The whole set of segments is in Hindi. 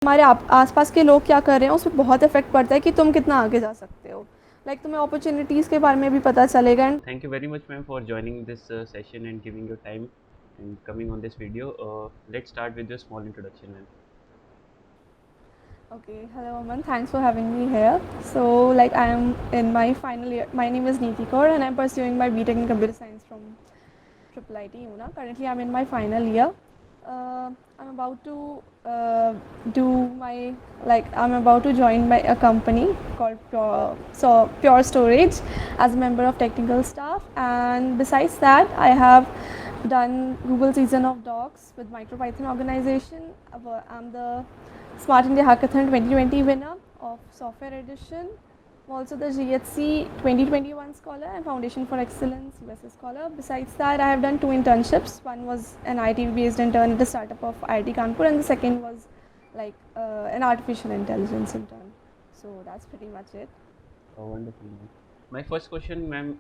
तुम्हारे आसपास के लोग क्या कर रहे हैं उस पर बहुत इफेक्ट पड़ता है कि तुम कितना आगे जा सकते हो। लाइक तुम्हें अपॉर्चुनिटीज़ के बारे में भी पता चलेगा। And Thank you very much, ma'am, for joining this session and giving your time and coming on this video. Let's start with your small introduction, ma'am. okay, hello Aman, thanks for having me here. So like I am in my final year. My name is Neeti Kaur and I'm pursuing my BTech in Computer Science from Triple IT UNA. Currently I'm in my final year. I'm about to do my I'm about to join a company called Pure Storage as a member of technical staff. And besides that, I have done Google Season of Docs with MicroPython organization. I'm the Smart India Hackathon 2020 winner of Software Edition. I'm also the GHC 2021 Scholar and Foundation for Excellence USA Scholar. Besides that, I have done 2 internships. One was an IT-based intern at a startup of IIT Kanpur, and the second was an artificial intelligence intern. So that's pretty much it. Oh, wonderful, ma'am. My first question, ma'am.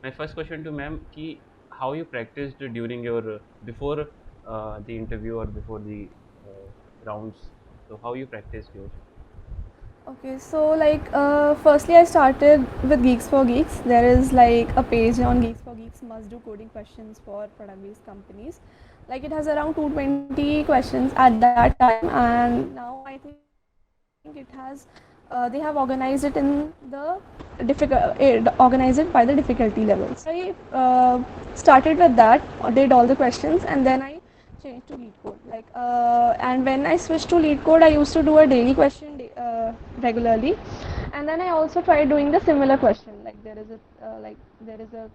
My first question to ma'am, ki how you practiced during your before the interview or before the rounds. So how you practiced yours? Okay, so firstly I started with Geeks for Geeks. There is like a page on Geeks for Geeks must do coding questions for product based companies. Like it has around 220 questions at that time, and now I think it has they have organized it in the organized it by the difficulty levels. I started with that, did all the questions, and then I changed to lead code. And when I switched to lead code, I used to do a daily question regularly, and then I also tried doing the similar question. There is a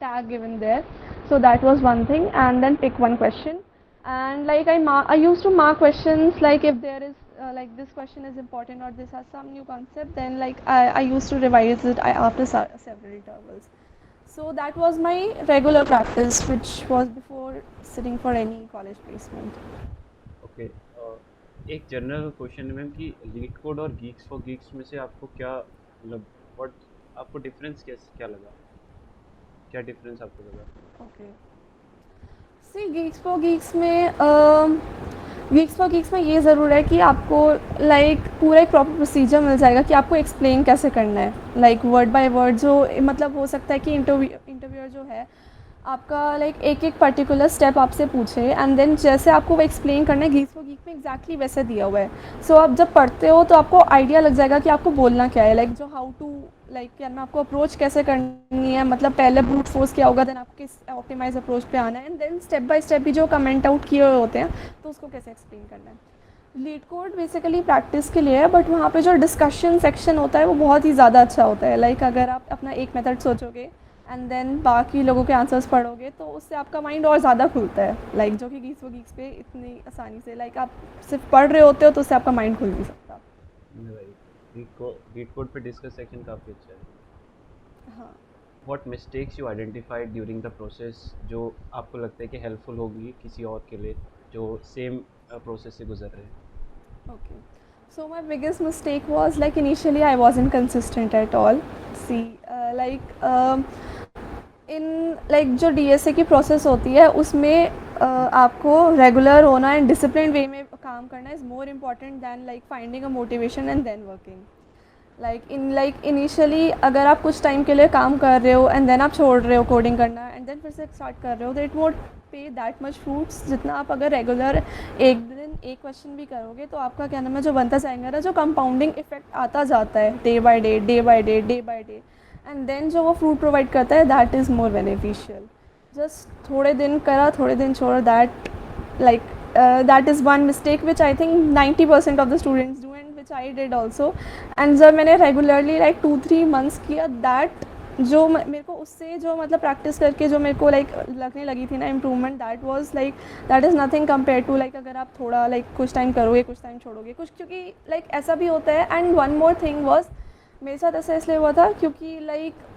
tag given there, so that was one thing, and then pick one question. And I used to mark questions, like if there is this question is important or this has some new concept, then I used to revise it after several intervals. So that was my regular practice, which was before sitting for any college placement. Okay, एक जनरल क्वेश्चन है मैम कि लीड कोड और गीक्स फॉर गीक्स में से आपको क्या मतलब व्हाट आपको डिफरेंस क्या लगा, क्या डिफरेंस आपको लगा? Okay, see GeeksforGeeks में ये ज़रूर है कि आपको पूरा एक प्रॉपर प्रोसीजर मिल जाएगा कि आपको एक्सप्लेन कैसे करना है, वर्ड बाय वर्ड। जो मतलब हो सकता है कि इंटरव्यूअर जो है आपका एक एक पर्टिकुलर स्टेप आपसे पूछे, एंड देन जैसे आपको वो एक्सप्लेन करना है गीक्स फॉर गीक में एग्जैक्टली वैसे दिया हुआ है। सो आप जब पढ़ते हो तो आपको आइडिया लग जाएगा कि आपको बोलना क्या है, जो हाउ टू क्या मैं आपको अप्रोच कैसे करनी है, मतलब पहले ब्रूट फोर्स क्या होगा, देन आपको किस ऑप्टिमाइज अप्रोच पे आना है, and then step by step भी जो कमेंट आउट किए हुए होते हैं तो उसको कैसे एक्सप्लेन करना है। लीड कोड बेसिकली प्रैक्टिस के लिए है, बट वहाँ पे जो डिस्कशन सेक्शन होता है वो बहुत ही ज़्यादा अच्छा होता है। अगर आप अपना एक मेथड सोचोगे एंड देन बाकी लोगों के आंसर्स पढ़ोगे तो उससे आपका माइंड और ज़्यादा खुलता है, जो कि गीक्स वो गीक्स पे इतनी आसानी से आप सिर्फ पढ़ रहे होते हो तो उससे आपका माइंड खुल नहीं सकता। लीड कोड पे डिस्कस सेक्शन काफ़ी अच्छा है। हाँ, what mistakes you identified during the process जो आपको लगता है कि हेल्पफुल होगी किसी और के लिए जो सेम प्रोसेस से गुजर रहे हैं? okay. So my biggest mistake was initially I wasn't consistent at all. See, इन जो डीएसए की प्रोसेस होती है उसमें आपको रेगुलर होना एंड डिसिप्लिन वे में काम करना is more important than finding a motivation and then working. Initially अगर आप कुछ टाइम के लिए काम कर रहे हो एंड देन आप छोड़ रहे हो कोडिंग करना एंड देन फिर से स्टार्ट कर रहे हो, तो इट वोंट पे दैट मच फ्रूट्स जितना आप अगर रेगुलर एक दिन एक क्वेश्चन भी करोगे तो आपका क्या नाम है जो बनता जाएगा ना, जो कंपाउंडिंग इफेक्ट आता जाता है day by day day by day day by day, and then जो वो फ्रूट प्रोवाइड करता है that is more beneficial. Just थोड़े दिन करा थोड़े दिन छोड़, that is one mistake which I think 90% of the students do and which I did also. And जब मैंने रेगुलरली 2-3 मंथ्स किया, दैट जो मेरे को उससे जो मतलब प्रैक्टिस करके जो मेरे को लगने लगी थी ना improvement, that is nothing compare to अगर आप थोड़ा कुछ टाइम करोगे कुछ टाइम छोड़ोगे कुछ, क्योंकि ऐसा भी होता है। And one more thing was, मेरे साथ ऐसा इसलिए हुआ था क्योंकि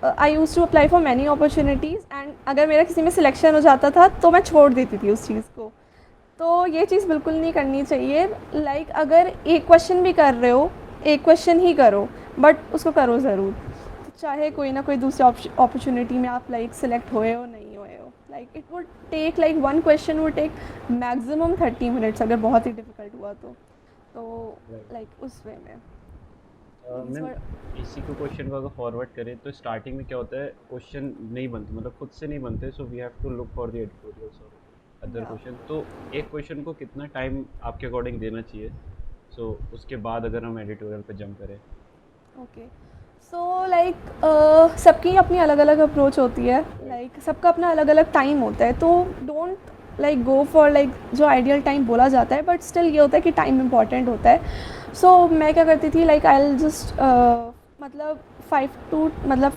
I used to apply for many opportunities, and अगर मेरा किसी में सिलेक्शन हो जाता था तो मैं छोड़ देती थी उस चीज़ को। तो ये चीज़ बिल्कुल नहीं करनी चाहिए। अगर एक क्वेश्चन भी कर रहे हो, एक क्वेश्चन ही करो बट उसको करो ज़रूर, चाहे कोई ना कोई दूसरी अपॉर्चुनिटी में आप सिलेक्ट हुए हो नहीं हुए हो। Like it would take like one question would take maximum 30 minutes अगर बहुत ही डिफ़िकल्ट हुआ तो राइट। लाइक उस वे में दीज मैम वर। इसी को क्वेश्चन को अगर फॉरवर्ड करें तो स्टार्टिंग में क्या होता है, क्वेश्चन नहीं बनते, मतलब खुद से नहीं बनते, so we have to look for the editorials और अदर या क्वेश्चन। तो एक क्वेश्चन को कितना टाइम आपके अकॉर्डिंग देना चाहिए, सो उसके बाद अगर हम एडिटोरियल पे जंप करें? ओके सो लाइक सबकी अपनी अलग अलग अप्रोच होती है, राइट। लाइक सबका अपना अलग अलग टाइम होता है, तो don't like go for like जो आइडियल टाइम बोला जाता है, बट स्टिल ये होता है कि टाइम इम्पॉर्टेंट होता है। सो मैं क्या करती थी, लाइक आई विल जस्ट मतलब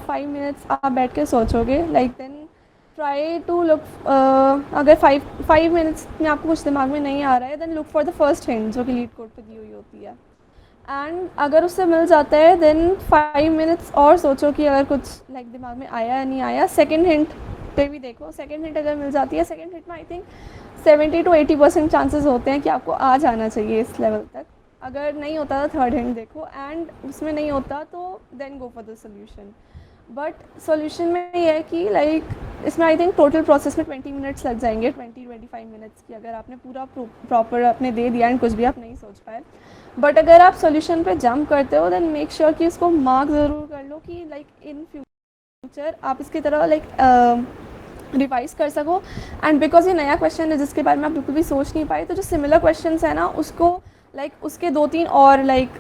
5 मिनट्स आप बैठ के सोचोगे, like then try to look, अगर 5 मिनट्स में आपको कुछ दिमाग में नहीं आ रहा है, then look for the first hint जो कि लीड कोड पे दी हुई होती है। एंड अगर उससे मिल जाता है देन 5 मिनट्स और सोचो कि अगर कुछ लाइक दिमाग में आया या नहीं आया। सेकंड हिंट पे भी देखो, सेकंड हिंट अगर मिल जाती है, सेकंड हिंट में आई थिंक 70 to 80% चांसेस होते हैं कि आपको आ जाना चाहिए इस लेवल तक। अगर नहीं होता तो थर्ड हिंट देखो, एंड उसमें नहीं होता तो then go for the solution. But solution में ये है कि लाइक इसमें आई थिंक टोटल प्रोसेस में 20 मिनट्स लग जाएंगे, 20-25 मिनट्स की अगर आपने पूरा प्रॉपर अपने दे दिया एंड कुछ भी आप नहीं सोच पाए। बट अगर आप सॉल्यूशन पे जंप करते हो देन मेक श्योर कि इसको मार्क ज़रूर कर लो कि लाइक इन फ्यूचर आप इसकी तरह लाइक रिवाइज कर सको। एंड बिकॉज ये नया क्वेश्चन है जिसके बारे में आप बिल्कुल भी सोच नहीं पाए, तो जो सिमिलर क्वेश्चन है ना उसको लाइक उसके 2-3 और लाइक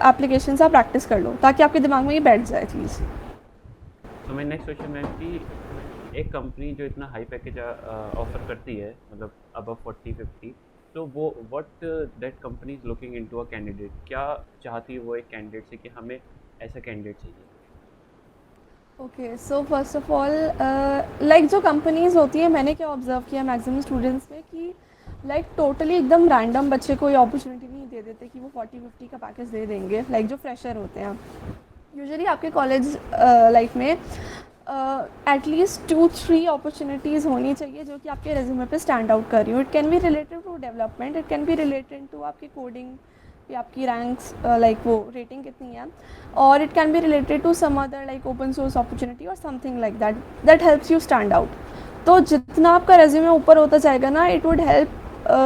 एप्लीकेशन आप प्रैक्टिस कर लो ताकि आपके दिमाग में ये बैठ जाए चीज़। सो मेरा नेक्स्ट क्वेश्चन है कि एक कंपनी जो इतना हाई पैकेज ऑफर करती है, मतलब अबव 40-50, तो वो what that company is looking into a candidate, क्या चाहती है वो एक कैंडिडेट से कि हमें ऐसा कैंडिडेट चाहिए? Okay so first of all like जो कंपनीज होती हैं, मैंने क्या ऑब्जर्व किया मैक्सिमम स्टूडेंट्स में कि लाइक टोटली एकदम रैंडम बच्चे को ये अपॉर्चुनिटी नहीं दे देते कि वो 40-50 का पैकेज दे देंगे। लाइक जो फ्रेशर होते हैं यूजुअली आपके कॉलेज लाइफ में एटलीस्ट 2-3 अपॉर्चुनिटीज़ होनी चाहिए जो कि आपके रेज्यूमे पे स्टैंड आउट कर रही हो। It can be related to development, it can be related to आपकी कोडिंग या आपकी रैंक्स लाइक वो रेटिंग कितनी है, और it can be related to some other like open source opportunity और something like that that helps you stand out. तो जितना आपका रेज्यूमे ऊपर होता जाएगा ना, it would help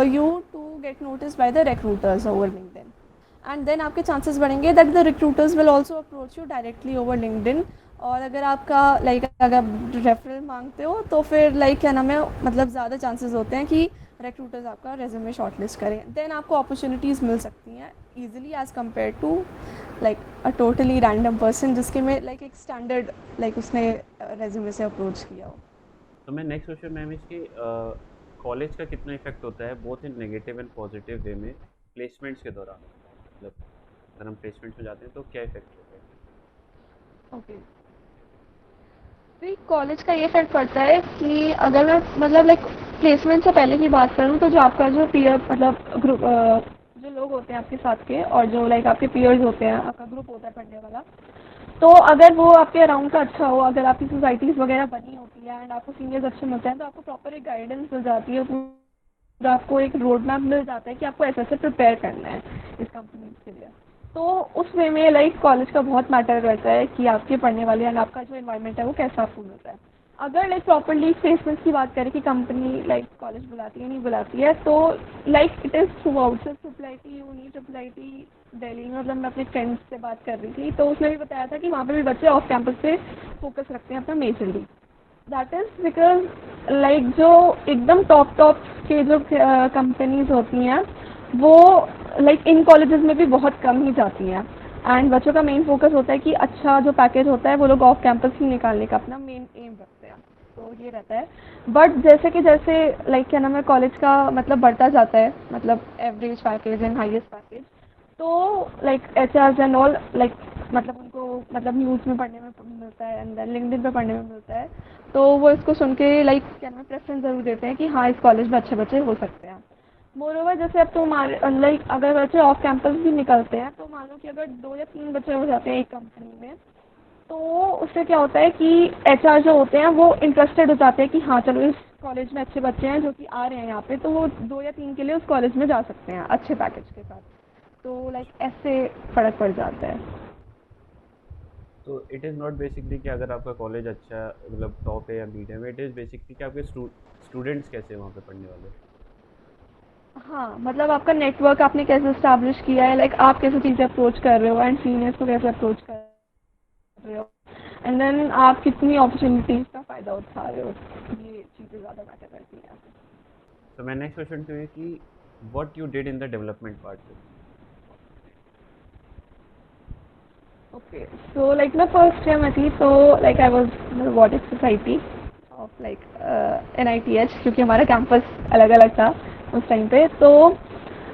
you to get notice by the recruiters over LinkedIn, and then आपके चांसेस बढ़ेंगे that the recruiters will also approach you directly over LinkedIn. और अगर आपका लाइक अगर रेफरल मांगते हो तो फिर लाइक क्या नाम है, मतलब ज़्यादा चांसेस होते हैं कि रिक्रूटर्स आपका रेज्यूमे शॉर्टलिस्ट करें, देन आपको अपॉर्चुनिटीज़ मिल सकती हैं easily as compare to like a totally random person जिसके में लाइक एक स्टैंडर्ड लाइक उसने रेज्यूमे से अप्रोच किया हो। तो मैं नेक्स्ट क्वेश्चन मैम इसकी कॉलेज का कितना इफेक्ट होता है both in negative and positive way में प्लेसमेंट्स के दौरान, मतलब अगर हम प्लेसमेंट्स में जाते हैं तो क्या इफेक्ट होता है? ओके कॉलेज का ये इफेक्ट पड़ता है कि अगर मैं मतलब लाइक प्लेसमेंट से पहले की बात करूँ तो जो आपका जो पीयर मतलब ग्रुप जो लोग होते हैं आपके साथ के और जो लाइक आपके पीयर्स होते हैं, आपका ग्रुप होता है पढ़ने वाला, तो अगर वो आपके अराउंड का अच्छा हो, अगर आपकी सोसाइटीज़ वगैरह बनी होती है एंड आपको सीनियर्स अच्छे मिलते हैं तो आपको प्रॉपर एक गाइडेंस मिल जाती है, पूरा आपको एक रोड मैप मिल जाता है कि आपको ऐसे ऐसे प्रिपेयर करना है इस कंपनी के लिए। तो उस वे में लाइक कॉलेज का बहुत मैटर रहता है कि आपके पढ़ने वाले एंड आपका जो इन्वायरमेंट है वो कैसा आपको मिल रहा है। अगर लाइक प्रॉपरली प्लेसमेंट्स की बात करें कि कंपनी लाइक कॉलेज बुलाती है नहीं बुलाती है, तो like it is throughout सिर्फ triple I T uni triple I T Delhi में, मतलब मैं अपने फ्रेंड्स से बात कर रही थी तो उसने भी बताया था कि वहाँ पे भी बच्चे ऑफ कैंपस पे फोकस रखते हैं अपना majorly. That is because like जो एकदम टॉप के जो कंपनीज होती हैं वो लाइक इन कॉलेजेस में भी बहुत कम ही जाती हैं, एंड बच्चों का मेन फोकस होता है कि अच्छा जो पैकेज होता है वो लोग ऑफ कैंपस ही निकालने का अपना मेन एम रखते हैं। तो ये रहता है। बट जैसे कि जैसे लाइक क्या नाम है कॉलेज का मतलब बढ़ता जाता है, मतलब average package and highest package, तो like H Rs and all like मतलब उनको मतलब न्यूज़ में पढ़ने में मिलता है एंड देन लिंक्डइन पे पढ़ने में मिलता है, तो वो इसको सुन के लाइक क्या नाम है प्रेफरेंस ज़रूर देते हैं कि हाँ इस कॉलेज में अच्छे बच्चे हो सकते हैं। मोरओवर जैसे अब तो हमारे लाइक अगर बच्चे ऑफ कैंपस भी निकलते हैं तो मान लो कि अगर 2 या 3 बच्चे हो जाते हैं एक कंपनी में, तो उससे क्या होता है कि एचआर जो होते हैं वो इंटरेस्टेड हो जाते हैं कि हाँ चलो इस कॉलेज में अच्छे बच्चे हैं जो कि आ रहे हैं यहाँ पे, तो वो 2 या 3 के लिए उस कॉलेज में जा सकते हैं अच्छे पैकेज के साथ। तो लाइक ऐसे फ़र्क पड़ जाता है। तो इट इज़ नॉट बेसिकली कि अगर आपका कॉलेज अच्छा मतलब टॉप है या मीडियम है, इट इज़ बेसिकली कि आपके स्टूडेंट्स कैसे हैं वहाँ पे पढ़ने वाले। हाँ, मतलब आपका नेटवर्क आपने कैसे इस्टेब्लिश किया है, लाइक आप कैसे चीज़ें अप्रोच कर रहे हो एंड सीनियर्स को कैसे अप्रोच कर रहे हो, एंड देन आप कितनी अपॉर्चुनिटीज़ का फ़ायदा उठा रहे हो, ये चीज़ें ज़्यादा मैटर करती हैं। तो मैं नेक्स्ट क्वेश्चन तो ये कि what you did in the development part. Okay, so like the first year में थी तो like I was in the robotics society of like NITH, क्योंकि हमारा कैंपस अलग अलग था उस टाइम पे। तो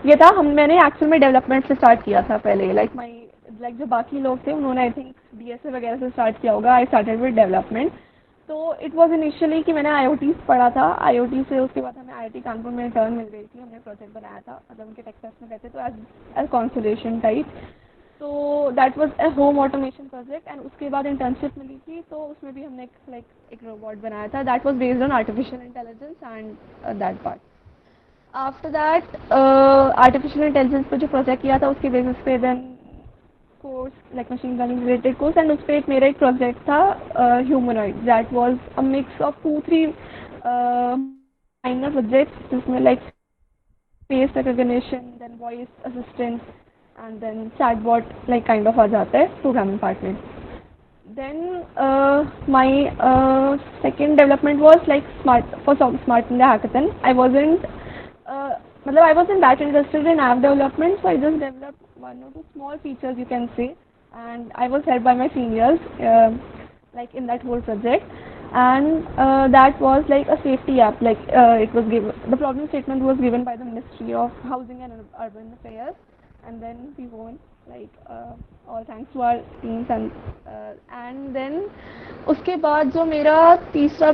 ये था, हम मैंने एक्चुअल में डेवलपमेंट से स्टार्ट किया था पहले, लाइक जो बाकी लोग थे उन्होंने आई थिंक डीएसए वगैरह से स्टार्ट किया होगा, आई स्टार्टेड विद डेवलपमेंट। तो इट वाज इनिशियली कि मैंने आईओटी पढ़ा था, आईओटी से उसके बाद हमें आईआईटी कानपुर में इंटर्न मिल गई थी, हमने प्रोजेक्ट बनाया था, मतलब उनके टेक्सास में रहते तो एज कॉन्सुलेशन टाइप। तो that was a home automation project, and उसके बाद इंटर्नशिप मिली थी तो उसमें भी हमने एक रोबोट बनाया था that was based on artificial intelligence and that part. After that artificial intelligence पे जो प्रोजेक्ट किया था उसके बेसिस पे then course like machine learning related course, and उस पर मेरा एक प्रोजेक्ट था humanoid that was a mix of 2-3 minor subjects, जिसमें like face recognition, then voice assistant and then chatbot like kind of आ जाता है प्रोग्रामिंग पार्ट में। Then my second development was like smart India hackathon. I wasn't मतलब I wasn't that interested in app development, so I just developed one or two small features you can say, and I was helped by my seniors like in that whole project. And that was like a safety app, like it was given, the problem statement was given by the Ministry of Housing and Urban Affairs, and then we won, like all thanks to our teams, and then उसके बाद जो मेरा तीसरा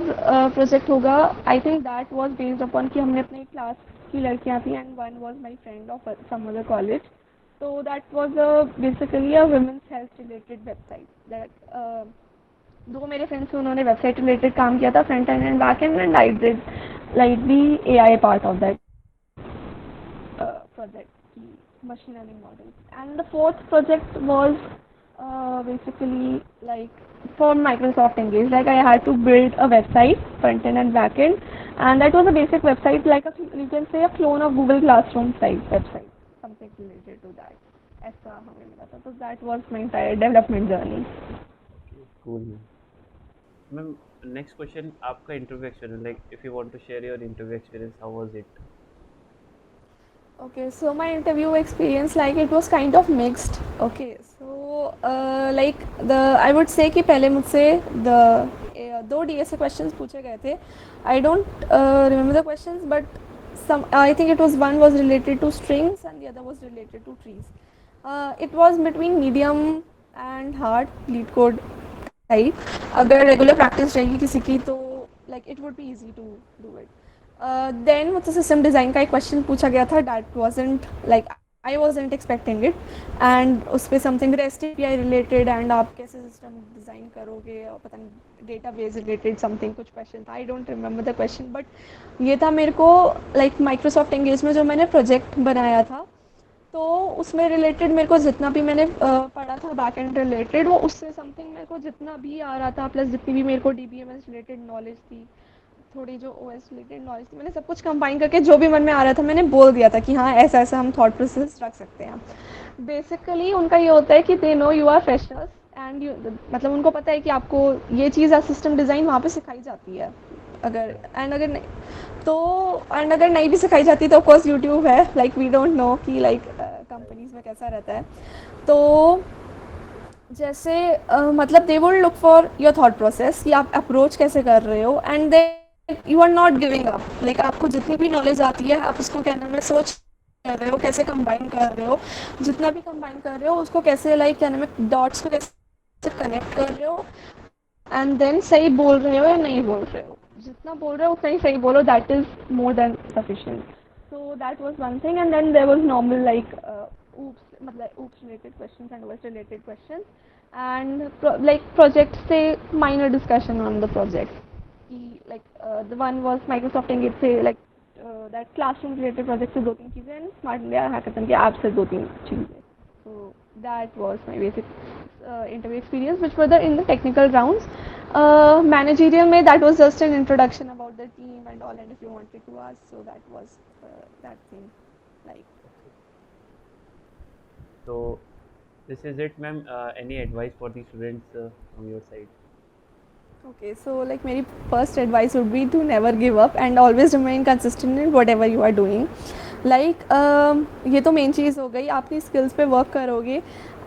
प्रोजेक्ट होगा, I think that was based upon कि हमने अपने क्लास की लड़कियां थी and one was my friend of some other college. तो that was basically a women's health related website that दो मेरे फ्रेंड्स थे, उन्होंने वेबसाइट रिलेटेड काम किया था, front end and back and, I did like the AI part of that project, machine learning models. And the fourth project was basically like for Microsoft Engage. Like I had to build a website, front end and back end, and that was a basic website, like you can say a clone of Google Classroom type website, something related to that. ऐसा हमें मिला था, तो that was my entire development journey. Cool ma'am. Next question आपका interview experience, like if you want to share your interview experience, how was it. Okay, so my interview experience, like it was kind of mixed. Okay, so like the I would say कि पहले मुझसे the दो DSA questions पूछे गए थे. I don't remember the questions, but some I think it was one was related to strings and the other was related to trees. It was between medium and hard lead code type. अगर regular practice रहेगी किसी की तो like it would be easy to do it. Then मुझसे सिस्टम डिज़ाइन का एक क्वेश्चन पूछा गया था, that wasn't like I wasn't expecting it, and उस पर something REST API related and आप कैसे सिस्टम डिज़ाइन करोगे और पता नहीं डेटाबेस रिलेटेड समथिंग कुछ क्वेश्चन था, I don't remember the question, but ये था मेरे को लाइक माइक्रोसॉफ्ट एंगेज में जो मैंने प्रोजेक्ट बनाया था तो उसमें रिलेटेड मेरे को जितना भी मैंने पढ़ा था बैक एंड रिलेटेड, वो उससे समथिंग मेरे को जितना भी आ रहा था, प्लस जितनी भी मेरे को डीबीएमएस रिलेटेड नॉलेज थी, थोड़ी जो ओएस रिलेटेड नॉलेज थी, मैंने सब कुछ कंबाइन करके जो भी मन में आ रहा था मैंने बोल दिया था कि हाँ ऐसा ऐसा हम थॉट प्रोसेस रख सकते हैं। बेसिकली उनका ये होता है कि they know you are freshers and you, मतलब उनको पता है कि आपको ये चीज़ सिस्टम डिज़ाइन वहाँ पे सिखाई जाती है, अगर अगर नहीं तो, एंड अगर नहीं भी सिखाई जाती तो ऑफकोर्स यूट्यूब है, लाइक वी डोंट नो कि लाइक कंपनीज में कैसा रहता है। तो जैसे मतलब they would look for your thought process कि आप अप्रोच कैसे कर रहे हो, and they you are not giving up, like आपको जितनी भी नॉलेज आती है आप उसको क्या नाम है सोच कर रहे हो, कैसे कंबाइन कर रहे हो, जितना भी कंबाइन कर रहे हो उसको कैसे लाइक क्या नाम है डॉट्स को कैसे कनेक्ट कर रहे हो, एंड देन सही बोल रहे हो या नहीं बोल रहे हो, जितना बोल रहे हो उतना ही सही बोलो, that is more than sufficient. So that was one thing, and then there was normal like oops related questions and OS related questions, and like project say minor discussion on the project. Like the one was Microsoft Engage say like that classroom related project से दो तीन चीजें and Smart India Hackathon के app से दो तीन चीजें. So that was my basic interview experience, which were in the technical rounds. Managerial mein, that was just an introduction about the team and all, and if you wanted to ask, so that was that thing. Like, Okay. So this is it, ma'am. Any advice for the students from your side? okay, so like मेरी first advice would be to never give up and always remain consistent in whatever you are doing. Like ये तो मेन चीज़ हो गई, आप अपनी स्किल्स पे वर्क करोगे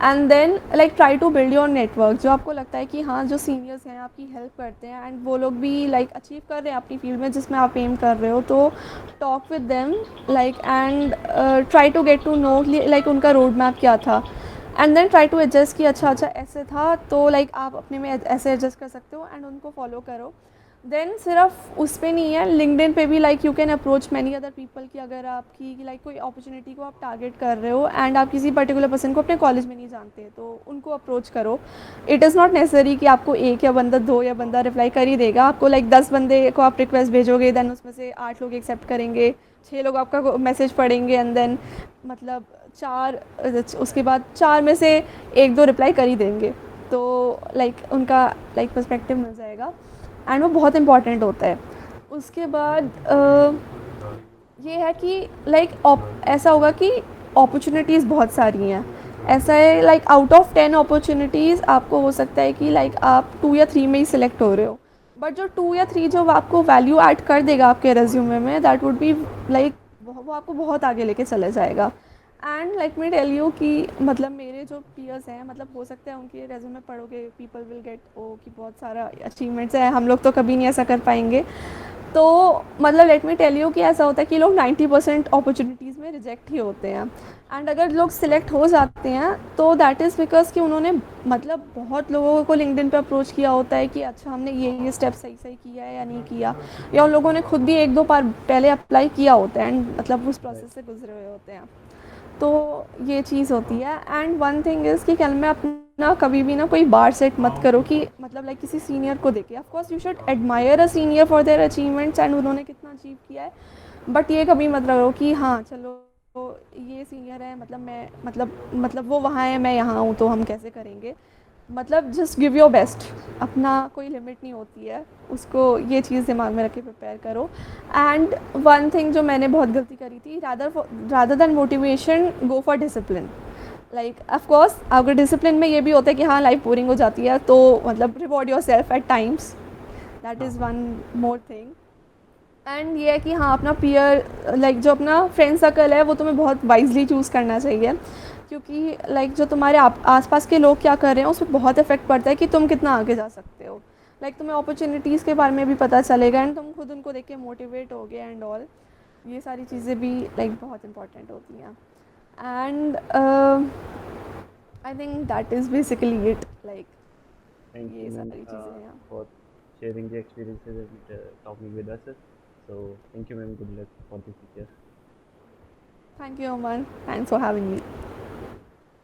and then like try to build your network, जो आपको लगता है कि हाँ जो सीनियर्स हैं आपकी हेल्प करते हैं एंड वो लोग भी लाइक अचीव कर रहे हैं अपनी फील्ड में जिसमें आप एम कर रहे हो, तो talk with them like and try to get to know like उनका रोड मैप क्या था and then try to adjust कि अच्छा अच्छा ऐसे था, तो लाइक आप अपने में ऐसे एडजस्ट कर सकते हो एंड उनको फॉलो करो. देन सिर्फ उस पे नहीं है, लिंक्डइन पे भी like you can approach many other people कि अगर आपकी लाइक कोई अपॉर्चुनिटी को आप टारगेट कर रहे हो एंड आप किसी पर्टिकुलर पर्सन को अपने कॉलेज में नहीं जानते तो उनको अप्रोच करो. इट इज़ नॉट नेसेसरी कि आपको एक या बंदा दो या बंदा रिप्लाई कर ही देगा. आपको लाइक 10 बंदे को आप रिक्वेस्ट भेजोगे, देन उसमें से 8 लोग एक्सेप्ट करेंगे, 6 लोग आपका मैसेज पढ़ेंगे एंड देन मतलब 4 उसके बाद 4 में से 1-2 रिप्लाई कर ही देंगे, तो लाइक उनका लाइक पर्सपेक्टिव मिल जाएगा एंड वो बहुत इंपॉर्टेंट होता है. उसके बाद ये है कि लाइक ऐसा होगा कि अपॉर्चुनिटीज़ बहुत सारी हैं. ऐसा है लाइक आउट ऑफ 10 अपॉर्चुनिटीज़ आपको हो सकता है कि लाइक आप 2 या 3 में ही सिलेक्ट हो रहे हो, बट जो 2 या 3 जो आपको वैल्यू ऐड कर देगा आपके रेज्यूमे में, दैट वुड बी लाइक वो आपको बहुत आगे लेके चले जाएगा. And like me tell you कि मतलब मेरे जो पीयर्स हैं, मतलब हो सकता है उनके रेज्यूमे पढ़ोगे पीपल विल गेट ओ कि बहुत सारा अचीवमेंट्स है, हम लोग तो कभी नहीं ऐसा कर पाएंगे. तो मतलब लेट मी टेल यू कि ऐसा होता है कि लोग 90% अपॉर्चुनिटीज़ में रिजेक्ट ही होते हैं एंड अगर लोग सिलेक्ट हो जाते हैं तो दैट इज़ बिकॉज कि उन्होंने मतलब बहुत लोगों को लिंक्डइन पे अप्रोच किया होता है कि अच्छा हमने ये स्टेप सही सही किया है या नहीं किया, या उन लोगों ने खुद भी 1-2 बार पहले अप्लाई किया होता है एंड मतलब उस प्रोसेस से गुजरे हुए होते हैं. तो ये चीज़ होती है. एंड वन थिंग इज़ कि कल में अपना कभी भी ना कोई बार सेट मत करो कि मतलब लाइक किसी सीनियर को देखे. Of course you should admire a senior for their achievements and उन्होंने कितना अचीव किया है, बट ये कभी मत करो कि हाँ चलो तो ये सीनियर है मतलब मैं मतलब वो वहाँ है मैं यहाँ हूँ तो हम कैसे करेंगे. मतलब जस्ट गिव योर बेस्ट, अपना कोई लिमिट नहीं होती है उसको, ये चीज़ दिमाग में रख के प्रिपेयर करो. एंड वन थिंग जो मैंने बहुत गलती करी थी, rather than motivation go for discipline. Like of course अगर डिसिप्लिन में ये भी होता है कि हाँ लाइफ बोरिंग हो जाती है तो मतलब reward your self eight times, that is one more thing. And ये है कि हाँ अपना पीयर लाइक जो अपना फ्रेंड सर्कल है वो तुम्हें बहुत वाइजली चूज़ करना चाहिए, क्योंकि लाइक जो तुम्हारे आसपास के लोग क्या कर रहे हैं उस पर बहुत इफेक्ट पड़ता है कि तुम कितना आगे जा सकते हो. लाइक तुम्हें अपॉर्चुनिटीज़ के बारे में भी पता चलेगा एंड तुम खुद उनको देख के मोटिवेट होगे एंड ऑल. ये सारी चीज़ें भी लाइक बहुत इंपॉर्टेंट होती हैं. And I think that is basically it. Like Thank ये you, ma'am, सारी चीज़ें हैं. for sharing the experiences and talking with us. So thank you, ma'am. Good luck for the future. Thank you Aman, thanks for having me.